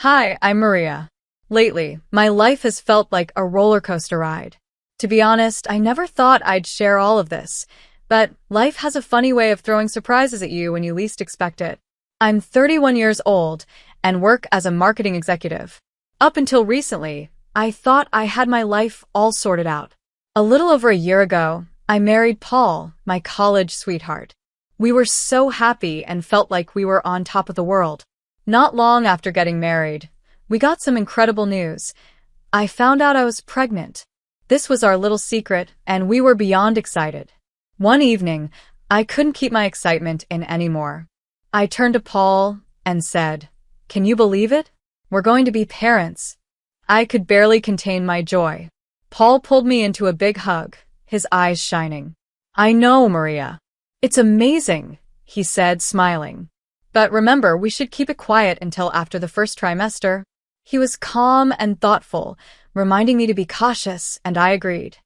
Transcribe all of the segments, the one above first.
Hi, I'm Maria. Lately, my life has felt like a roller coaster ride. To be honest, I never thought I'd share all of this, but life has a funny way of throwing surprises at you when you least expect it. I'm 31 years old and work as a marketing executive. Up until recently, I thought I had my life all sorted out. A little over a year ago, I married Paul, my college sweetheart. We were so happy and felt like we were on top of the world. Not long after getting married, we got some incredible news. I found out I was pregnant. This was our little secret, and we were beyond excited. One evening, I couldn't keep my excitement in anymore. I turned to Paul and said, "Can you believe it? We're going to be parents." I could barely contain my joy. Paul pulled me into a big hug, his eyes shining. "I know, Maria. It's amazing," he said, smiling. "But remember, we should keep it quiet until after the first trimester." He was calm and thoughtful, reminding me to be cautious, and I agreed.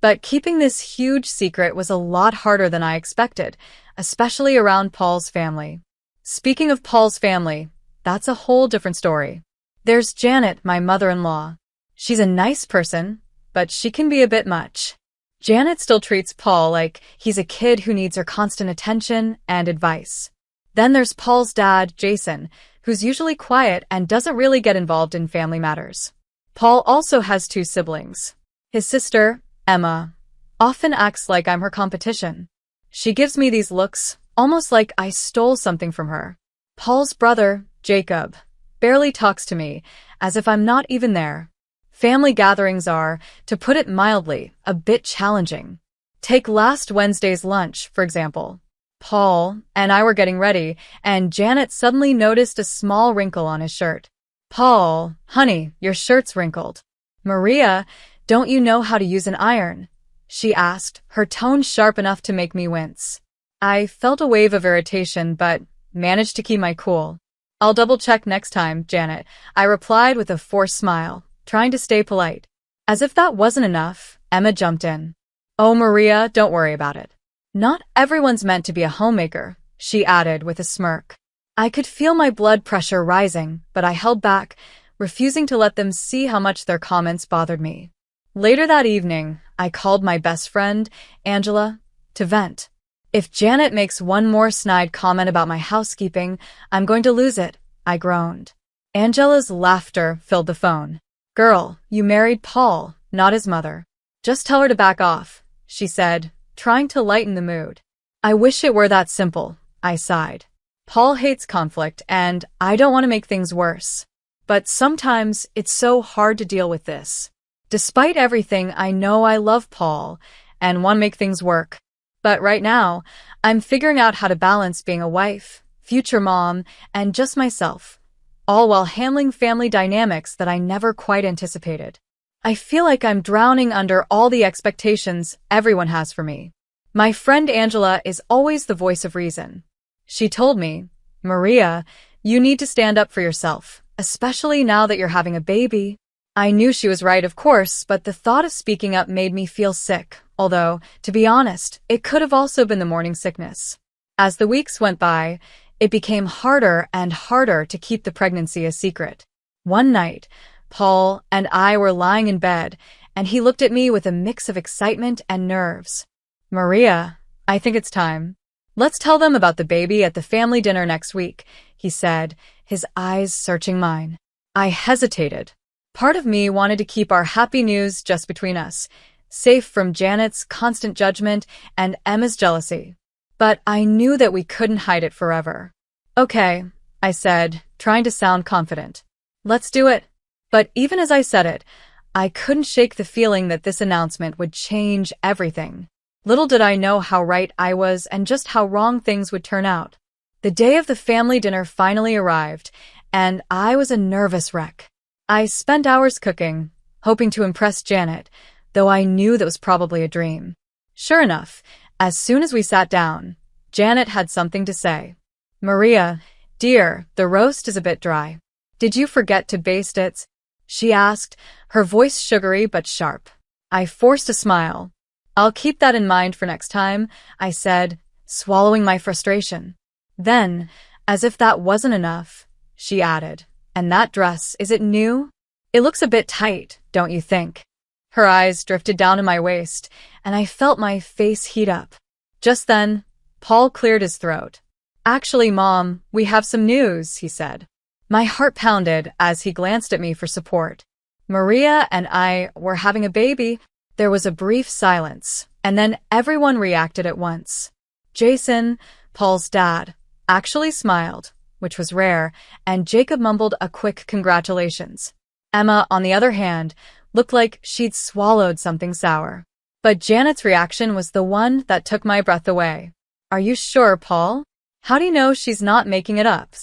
But keeping this huge secret was a lot harder than I expected, especially around Paul's family. Speaking of Paul's family, that's a whole different story. There's Janet, my mother-in-law. She's a nice person, but she can be a bit much. Janet still treats Paul like he's a kid who needs her constant attention and advice. Then there's Paul's dad, Jason, who's usually quiet and doesn't really get involved in family matters. Paul also has two siblings. His sister, Emma, often acts like I'm her competition. She gives me these looks, almost like I stole something from her. Paul's brother, Jacob, barely talks to me, as if I'm not even there. Family gatherings are, to put it mildly, a bit challenging. Take last Wednesday's lunch, for example. Paul and I were getting ready, and Janet suddenly noticed a small wrinkle on his shirt. "Paul, honey, your shirt's wrinkled." "Maria, don't you know how to use an iron?" she asked, her tone sharp enough to make me wince. I felt a wave of irritation, but managed to keep my cool. "I'll double-check next time, Janet," I replied with a forced smile, trying to stay polite. As if that wasn't enough, Emma jumped in. "Oh, Maria, don't worry about it. Not everyone's meant to be a homemaker," she added with a smirk. I could feel my blood pressure rising, but I held back, refusing to let them see how much their comments bothered me. Later that evening, I called my best friend, Angela, to vent. "If Janet makes one more snide comment about my housekeeping, I'm going to lose it," I groaned. Angela's laughter filled the phone. "Girl, you married Paul, not his mother. Just tell her to back off," she said, trying to lighten the mood. "I wish it were that simple," I sighed. "Paul hates conflict, and I don't want to make things worse. But sometimes it's so hard to deal with this. Despite everything, I know I love Paul and want to make things work. But right now, I'm figuring out how to balance being a wife, future mom, and just myself, all while handling family dynamics that I never quite anticipated. I feel like I'm drowning under all the expectations everyone has for me." My friend Angela is always the voice of reason. She told me, "Maria, you need to stand up for yourself, especially now that you're having a baby." I knew she was right, of course, but the thought of speaking up made me feel sick, although, to be honest, it could have also been the morning sickness. As the weeks went by, it became harder and harder to keep the pregnancy a secret. One night, Paul and I were lying in bed, and he looked at me with a mix of excitement and nerves. "Maria, I think it's time. Let's tell them about the baby at the family dinner next week," he said, his eyes searching mine. I hesitated. Part of me wanted to keep our happy news just between us, safe from Janet's constant judgment and Emma's jealousy. But I knew that we couldn't hide it forever. "Okay," I said, trying to sound confident. "Let's do it." But even as I said it, I couldn't shake the feeling that this announcement would change everything. Little did I know how right I was and just how wrong things would turn out. The day of the family dinner finally arrived, and I was a nervous wreck. I spent hours cooking, hoping to impress Janet, though I knew that was probably a dream. Sure enough, as soon as we sat down, Janet had something to say. "Maria, dear, the roast is a bit dry. Did you forget to baste it?" she asked, her voice sugary but sharp. I forced a smile. "I'll keep that in mind for next time," I said, swallowing my frustration. Then, as if that wasn't enough, she added, And that dress, is it new? It looks a bit tight, don't you think? Her eyes drifted down to my waist, and I felt my face heat up. Just then, Paul cleared his throat. Actually, Mom, we have some news, he said. My heart pounded as he glanced at me for support. Maria and I were having a baby. There was a brief silence, and then everyone reacted at once. Jason, Paul's dad, actually smiled, which was rare, and Jacob mumbled a quick congratulations. Emma, on the other hand, looked like she'd swallowed something sour. But Janet's reaction was the one that took my breath away. Are you sure, Paul? How do you know she's not making it up?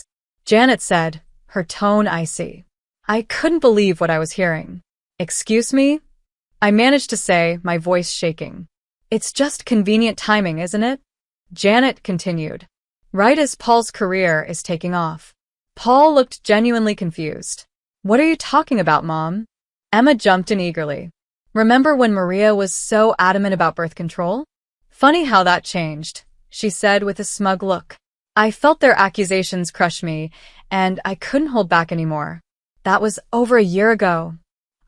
Janet said, her tone icy. I couldn't believe what I was hearing. Excuse me? I managed to say, my voice shaking. It's just convenient timing, isn't it? Janet continued. Right as Paul's career is taking off. Paul looked genuinely confused. What are you talking about, Mom? Emma jumped in eagerly. Remember when Maria was so adamant about birth control? Funny how that changed, she said with a smug look. I felt their accusations crush me, and I couldn't hold back anymore. That was over a year ago.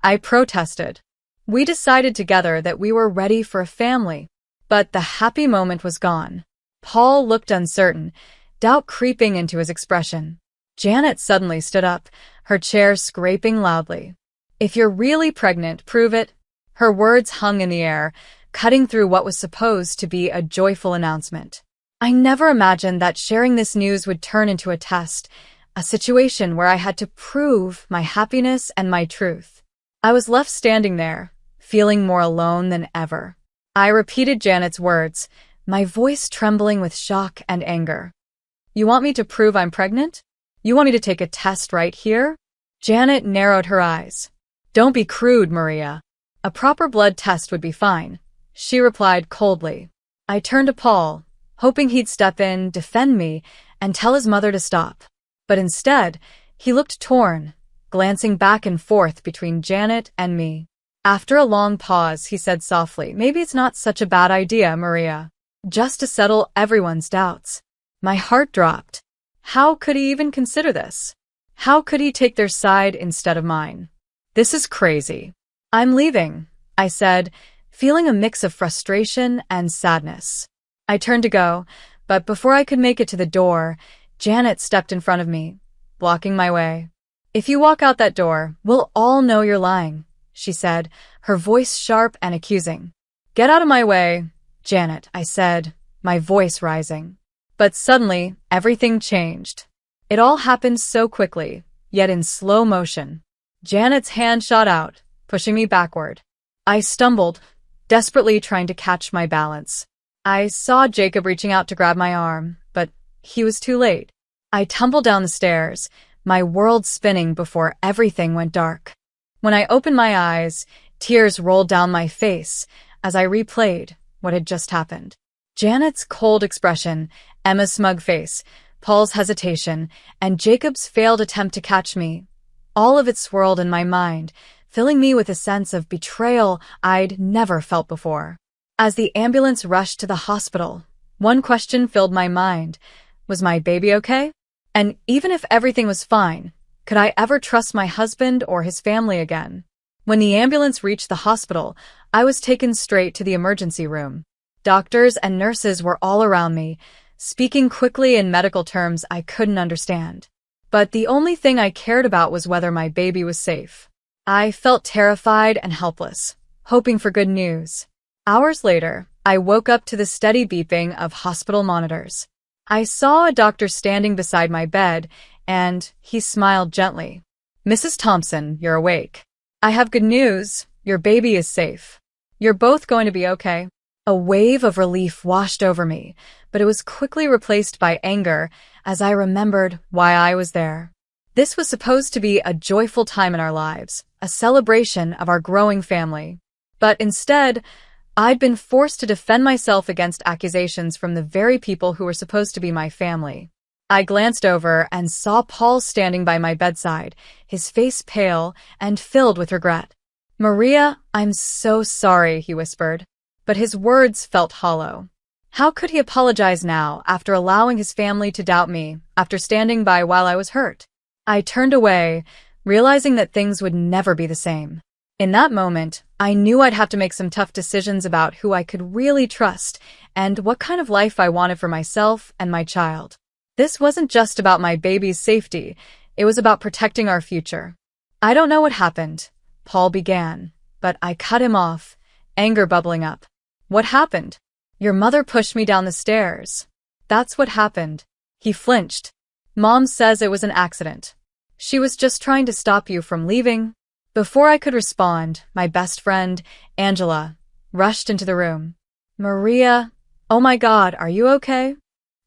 I protested. We decided together that we were ready for a family, but the happy moment was gone. Paul looked uncertain, doubt creeping into his expression. Janet suddenly stood up, her chair scraping loudly. If you're really pregnant, prove it. Her words hung in the air, cutting through what was supposed to be a joyful announcement. I never imagined that sharing this news would turn into a test, a situation where I had to prove my happiness and my truth. I was left standing there, feeling more alone than ever. I repeated Janet's words, my voice trembling with shock and anger. You want me to prove I'm pregnant? You want me to take a test right here? Janet narrowed her eyes. Don't be crude, Maria. A proper blood test would be fine, she replied coldly. I turned to Paul, hoping he'd step in, defend me, and tell his mother to stop. But instead, he looked torn, glancing back and forth between Janet and me. After a long pause, he said softly, maybe it's not such a bad idea, Maria. Just to settle everyone's doubts. My heart dropped. How could he even consider this? How could he take their side instead of mine? This is crazy. I'm leaving, I said, feeling a mix of frustration and sadness. I turned to go, but before I could make it to the door, Janet stepped in front of me, blocking my way. If you walk out that door, we'll all know you're lying, she said, her voice sharp and accusing. Get out of my way, Janet, I said, my voice rising. But suddenly, everything changed. It all happened so quickly, yet in slow motion. Janet's hand shot out, pushing me backward. I stumbled, desperately trying to catch my balance. I saw Jacob reaching out to grab my arm, but he was too late. I tumbled down the stairs, my world spinning before everything went dark. When I opened my eyes, tears rolled down my face as I replayed what had just happened. Janet's cold expression, Emma's smug face, Paul's hesitation, and Jacob's failed attempt to catch me. All of it swirled in my mind, filling me with a sense of betrayal I'd never felt before. As the ambulance rushed to the hospital, one question filled my mind. Was my baby okay? And even if everything was fine, could I ever trust my husband or his family again? When the ambulance reached the hospital, I was taken straight to the emergency room. Doctors and nurses were all around me, speaking quickly in medical terms I couldn't understand. But the only thing I cared about was whether my baby was safe. I felt terrified and helpless, hoping for good news. Hours later, I woke up to the steady beeping of hospital monitors. I saw a doctor standing beside my bed, and he smiled gently. Mrs. Thompson, you're awake. I have good news. Your baby is safe. You're both going to be okay. A wave of relief washed over me, but it was quickly replaced by anger as I remembered why I was there. This was supposed to be a joyful time in our lives, a celebration of our growing family. But instead, I'd been forced to defend myself against accusations from the very people who were supposed to be my family. I glanced over and saw Paul standing by my bedside, his face pale and filled with regret. Maria, I'm so sorry, he whispered. But his words felt hollow. How could he apologize now after allowing his family to doubt me, after standing by while I was hurt? I turned away, realizing that things would never be the same. In that moment, I knew I'd have to make some tough decisions about who I could really trust and what kind of life I wanted for myself and my child. This wasn't just about my baby's safety, it was about protecting our future. I don't know what happened, Paul began, but I cut him off, anger bubbling up. What happened? Your mother pushed me down the stairs. That's what happened. He flinched. Mom says it was an accident. She was just trying to stop you from leaving. Before I could respond, my best friend, Angela, rushed into the room. Maria, oh my God, are you okay?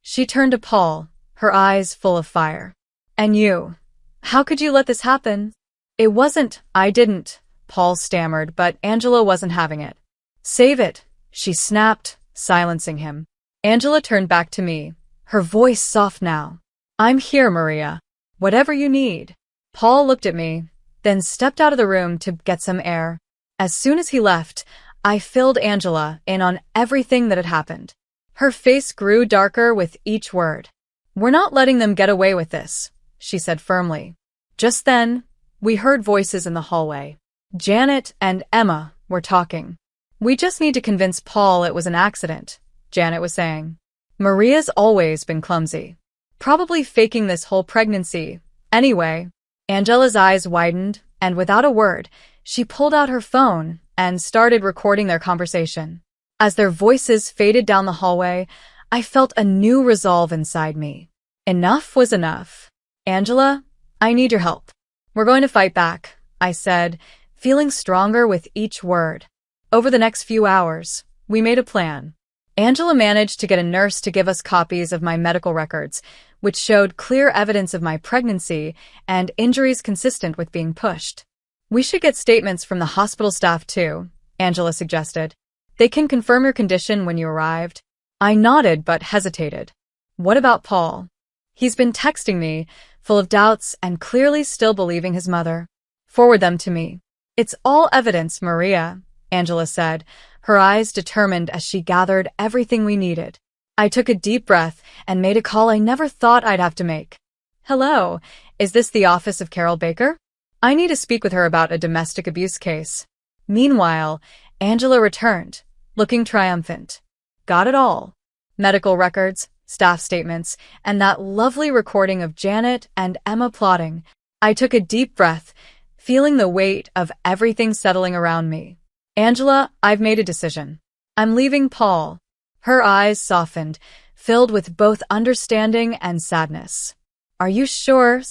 She turned to Paul, her eyes full of fire. And you? How could you let this happen? I didn't, Paul stammered, but Angela wasn't having it. Save it, she snapped, silencing him. Angela turned back to me, her voice soft now. I'm here, Maria. Whatever you need. Paul looked at me, then stepped out of the room to get some air. As soon as he left, I filled Angela in on everything that had happened. Her face grew darker with each word. We're not letting them get away with this, she said firmly. Just then, we heard voices in the hallway. Janet and Emma were talking. We just need to convince Paul it was an accident, Janet was saying. Maria's always been clumsy. Probably faking this whole pregnancy. Anyway, Angela's eyes widened, and without a word, she pulled out her phone and started recording their conversation. As their voices faded down the hallway, I felt a new resolve inside me. Enough was enough. Angela, I need your help. We're going to fight back, I said, feeling stronger with each word. Over the next few hours, we made a plan. Angela managed to get a nurse to give us copies of my medical records, which showed clear evidence of my pregnancy and injuries consistent with being pushed. We should get statements from the hospital staff too, Angela suggested. They can confirm your condition when you arrived. I nodded but hesitated. What about Paul? He's been texting me, full of doubts and clearly still believing his mother. Forward them to me. It's all evidence, Maria, Angela said, her eyes determined as she gathered everything we needed. I took a deep breath and made a call I never thought I'd have to make. Hello, is this the office of Carol Baker? I need to speak with her about a domestic abuse case. Meanwhile, Angela returned, looking triumphant. Got it all. Medical records, staff statements, and that lovely recording of Janet and Emma plotting. I took a deep breath, feeling the weight of everything settling around me. Angela, I've made a decision. I'm leaving Paul. Her eyes softened, filled with both understanding and sadness. Are you sure?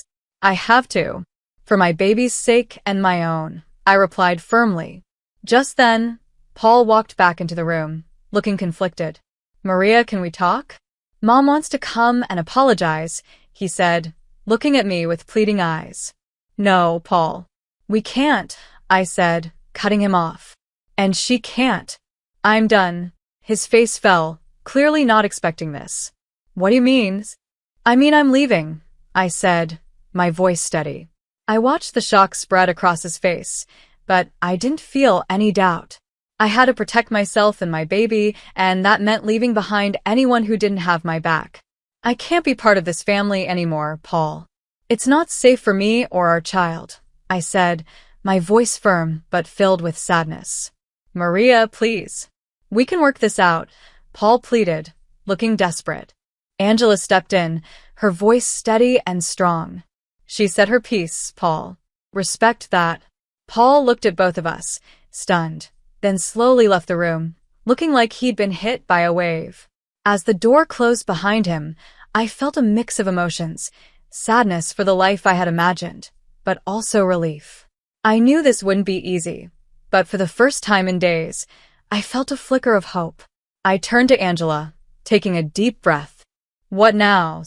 I have to. For my baby's sake and my own, I replied firmly. Just then, Paul walked back into the room, looking conflicted. Maria, can we talk? Mom wants to come and apologize, he said, looking at me with pleading eyes. No, Paul. We can't, I said, cutting him off. And she can't. I'm done. His face fell, clearly not expecting this. What do you mean? I mean I'm leaving, I said, my voice steady. I watched the shock spread across his face, but I didn't feel any doubt. I had to protect myself and my baby, and that meant leaving behind anyone who didn't have my back. I can't be part of this family anymore, Paul. It's not safe for me or our child, I said, my voice firm but filled with sadness. Maria, please. We can work this out, Paul pleaded, looking desperate. Angela stepped in, her voice steady and strong. She said her piece, Paul. Respect that. Paul looked at both of us, stunned, then slowly left the room, looking like he'd been hit by a wave. As the door closed behind him, I felt a mix of emotions, sadness for the life I had imagined, but also relief. I knew this wouldn't be easy, but for the first time in days, I felt a flicker of hope. I turned to Angela, taking a deep breath. What now?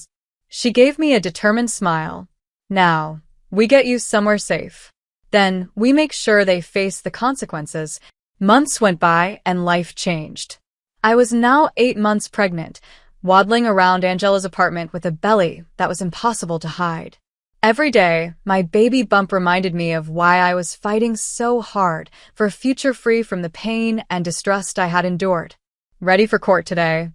She gave me a determined smile. Now, we get you somewhere safe. Then, we make sure they face the consequences. Months went by and life changed. I was now 8 months pregnant, waddling around Angela's apartment with a belly that was impossible to hide. Every day, my baby bump reminded me of why I was fighting so hard for a future free from the pain and distrust I had endured. Ready for court today?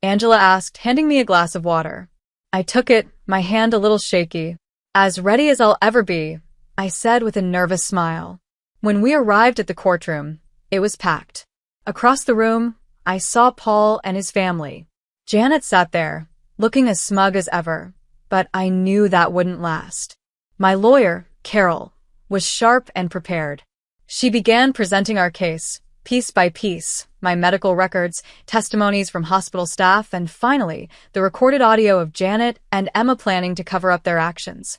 Angela asked, handing me a glass of water. I took it, my hand a little shaky. As ready as I'll ever be, I said with a nervous smile. When we arrived at the courtroom, it was packed. Across the room, I saw Paul and his family. Janet sat there, looking as smug as ever, but I knew that wouldn't last. My lawyer, Carol, was sharp and prepared. She began presenting our case, piece by piece, my medical records, testimonies from hospital staff, and finally, the recorded audio of Janet and Emma planning to cover up their actions.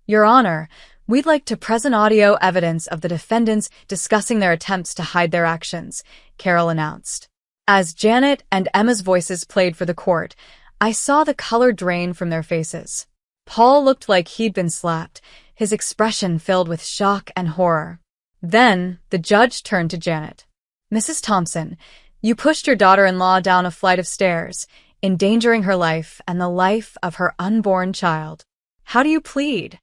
Your Honor, we'd like to present audio evidence of the defendants discussing their attempts to hide their actions, Carol announced. As Janet and Emma's voices played for the court, I saw the color drain from their faces. Paul looked like he'd been slapped, his expression filled with shock and horror. Then, the judge turned to Janet. Mrs. Thompson, you pushed your daughter-in-law down a flight of stairs, endangering her life and the life of her unborn child. How do you plead?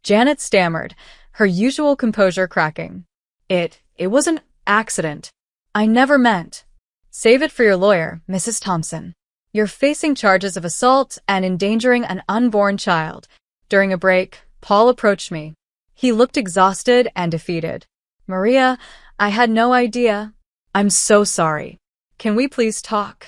Janet stammered, her usual composure cracking. It was an accident. I never meant. Save it for your lawyer, Mrs. Thompson. You're facing charges of assault and endangering an unborn child. During a break, Paul approached me. He looked exhausted and defeated. Maria, I had no idea. I'm so sorry. Can we please talk?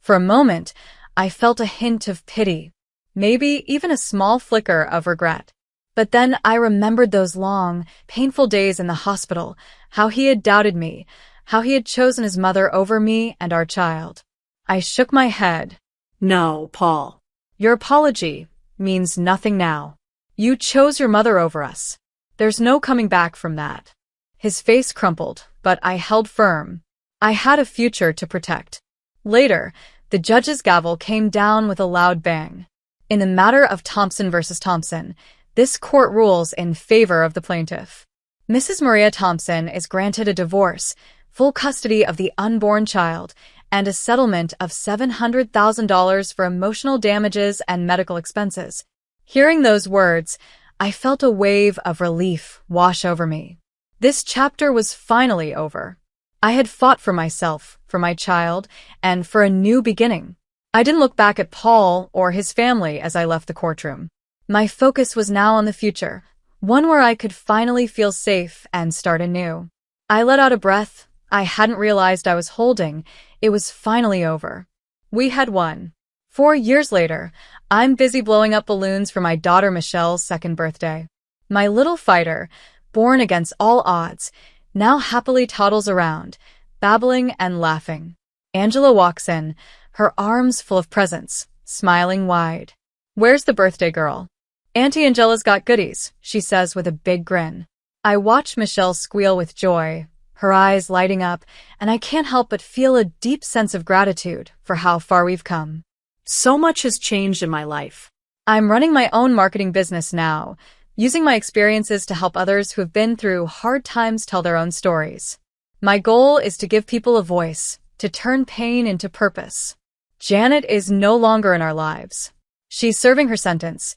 For a moment, I felt a hint of pity, maybe even a small flicker of regret. But then I remembered those long, painful days in the hospital, how he had doubted me, how he had chosen his mother over me and our child. I shook my head. No, Paul. Your apology means nothing now. You chose your mother over us. There's no coming back from that. His face crumpled, but I held firm. I had a future to protect. Later, the judge's gavel came down with a loud bang. In the matter of Thompson versus Thompson, this court rules in favor of the plaintiff. Mrs. Maria Thompson is granted a divorce, full custody of the unborn child, and a settlement of $700,000 for emotional damages and medical expenses. Hearing those words, I felt a wave of relief wash over me. This chapter was finally over. I had fought for myself, for my child, and for a new beginning. I didn't look back at Paul or his family as I left the courtroom. My focus was now on the future, one where I could finally feel safe and start anew. I let out a breath I hadn't realized I was holding. It was finally over. We had won. 4 years later, I'm busy blowing up balloons for my daughter Michelle's second birthday. My little fighter, born against all odds, now happily toddles around, babbling and laughing. Angela walks in, her arms full of presents, smiling wide. Where's the birthday girl? Auntie Angela's got goodies, she says with a big grin. I watch Michelle squeal with joy, her eyes lighting up, and I can't help but feel a deep sense of gratitude for how far we've come. So much has changed in my life. I'm running my own marketing business now, using my experiences to help others who have been through hard times tell their own stories. My goal is to give people a voice, to turn pain into purpose. Janet is no longer in our lives. She's serving her sentence.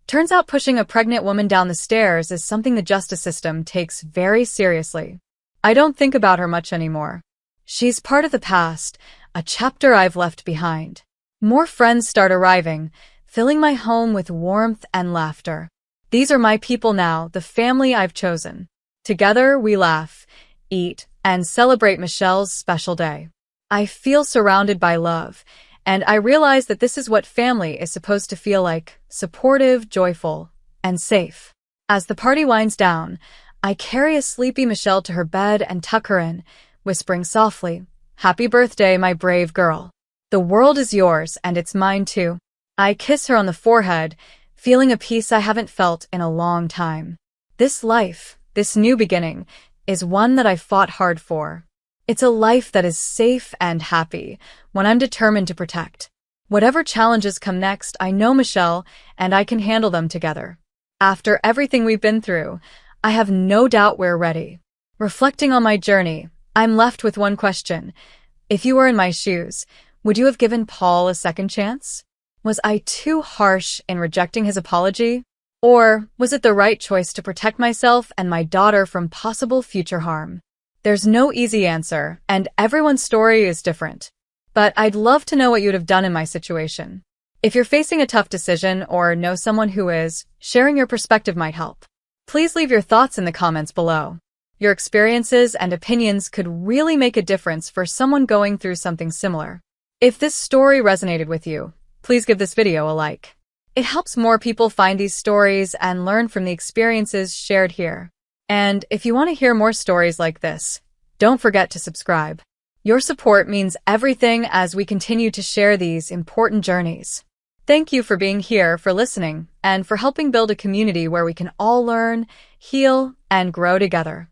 Turns out pushing a pregnant woman down the stairs is something the justice system takes very seriously. I don't think about her much anymore. She's part of the past, a chapter I've left behind. More friends start arriving, filling my home with warmth and laughter. These are my people now, the family I've chosen. Together we laugh, eat, and celebrate Michelle's special day. I feel surrounded by love, and I realize that this is what family is supposed to feel like: supportive, joyful, and safe. As the party winds down, I carry a sleepy Michelle to her bed and tuck her in, whispering softly, "Happy birthday, my brave girl. The world is yours, and it's mine too." I kiss her on the forehead, feeling a peace I haven't felt in a long time. This life, this new beginning, is one that I fought hard for. It's a life that is safe and happy, one I'm determined to protect. Whatever challenges come next, I know Michelle, and I can handle them together. After everything we've been through, I have no doubt we're ready. Reflecting on my journey, I'm left with one question. If you were in my shoes, would you have given Paul a second chance? Was I too harsh in rejecting his apology? Or was it the right choice to protect myself and my daughter from possible future harm? There's no easy answer, and everyone's story is different. But I'd love to know what you'd have done in my situation. If you're facing a tough decision or know someone who is, sharing your perspective might help. Please leave your thoughts in the comments below. Your experiences and opinions could really make a difference for someone going through something similar. If this story resonated with you, please give this video a like. It helps more people find these stories and learn from the experiences shared here. And if you want to hear more stories like this, don't forget to subscribe. Your support means everything as we continue to share these important journeys. Thank you for being here, for listening, and for helping build a community where we can all learn, heal, and grow together.